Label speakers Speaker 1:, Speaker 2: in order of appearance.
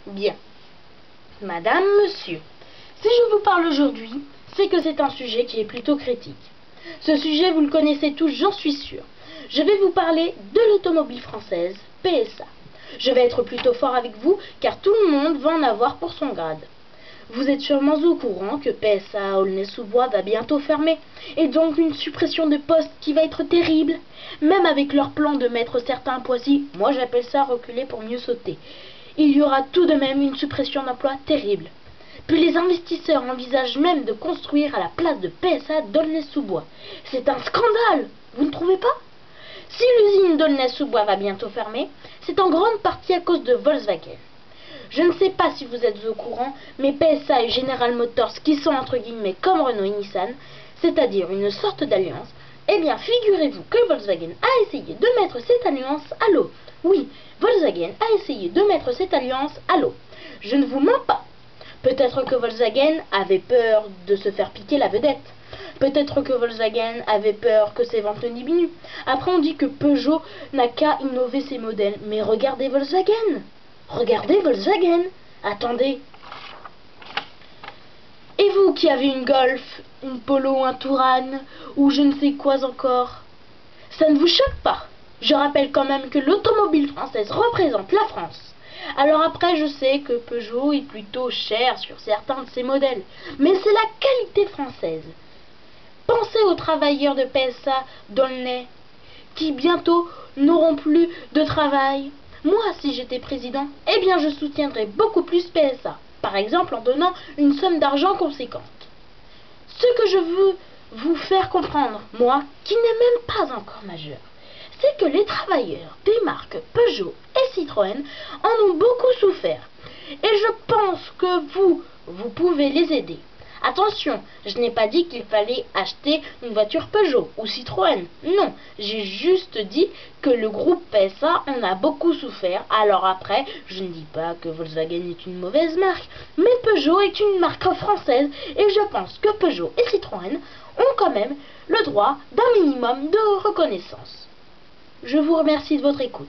Speaker 1: Bien. Madame, monsieur, si je vous parle aujourd'hui, c'est que c'est un sujet qui est plutôt critique. Ce sujet, vous le connaissez tous, j'en suis sûr. Je vais vous parler de l'automobile française, PSA. Je vais être plutôt fort avec vous, car tout le monde va en avoir pour son grade. Vous êtes sûrement au courant que PSA Aulnay-sous-Bois va bientôt fermer, et donc une suppression de postes qui va être terrible. Même avec leur plan de mettre certains à Poissy, moi j'appelle ça reculer pour mieux sauter, il y aura tout de même une suppression d'emplois terrible. Puis les investisseurs envisagent même de construire à la place de PSA d'Aulnay-sous-Bois. C'est un scandale, vous ne trouvez pas? Si l'usine d'Aulnay-sous-Bois va bientôt fermer, c'est en grande partie à cause de Volkswagen. Je ne sais pas si vous êtes au courant, mais PSA et General Motors, qui sont entre guillemets comme Renault et Nissan, c'est-à-dire une sorte d'alliance, eh bien figurez-vous que Volkswagen a essayé de mettre cette alliance à l'eau. Oui, Volkswagen a essayé de mettre cette alliance à l'eau. Je ne vous mens pas. Peut-être que Volkswagen avait peur de se faire piquer la vedette. Peut-être que Volkswagen avait peur que ses ventes ne diminuent. Après on dit que Peugeot n'a qu'à innover ses modèles. Mais regardez Volkswagen. Regardez Volkswagen. Attendez. Et vous qui avez une Golf, une Polo, un Touran, ou je ne sais quoi encore, ça ne vous choque pas? Je rappelle quand même que l'automobile française représente la France. Alors après, je sais que Peugeot est plutôt cher sur certains de ses modèles, mais c'est la qualité française. Pensez aux travailleurs de PSA d'Aulnay, qui bientôt n'auront plus de travail. Moi, si j'étais président, eh bien je soutiendrais beaucoup plus PSA, par exemple en donnant une somme d'argent conséquente. Ce que je veux vous faire comprendre, moi, qui n'ai même pas encore majeur, c'est que les travailleurs des marques Peugeot et Citroën en ont beaucoup souffert. Et je pense que vous pouvez les aider. Attention, je n'ai pas dit qu'il fallait acheter une voiture Peugeot ou Citroën. Non, j'ai juste dit que le groupe PSA en a beaucoup souffert. Alors après, je ne dis pas que Volkswagen est une mauvaise marque, mais Peugeot est une marque française et je pense que Peugeot et Citroën ont quand même le droit d'un minimum de reconnaissance. Je vous remercie de votre écoute.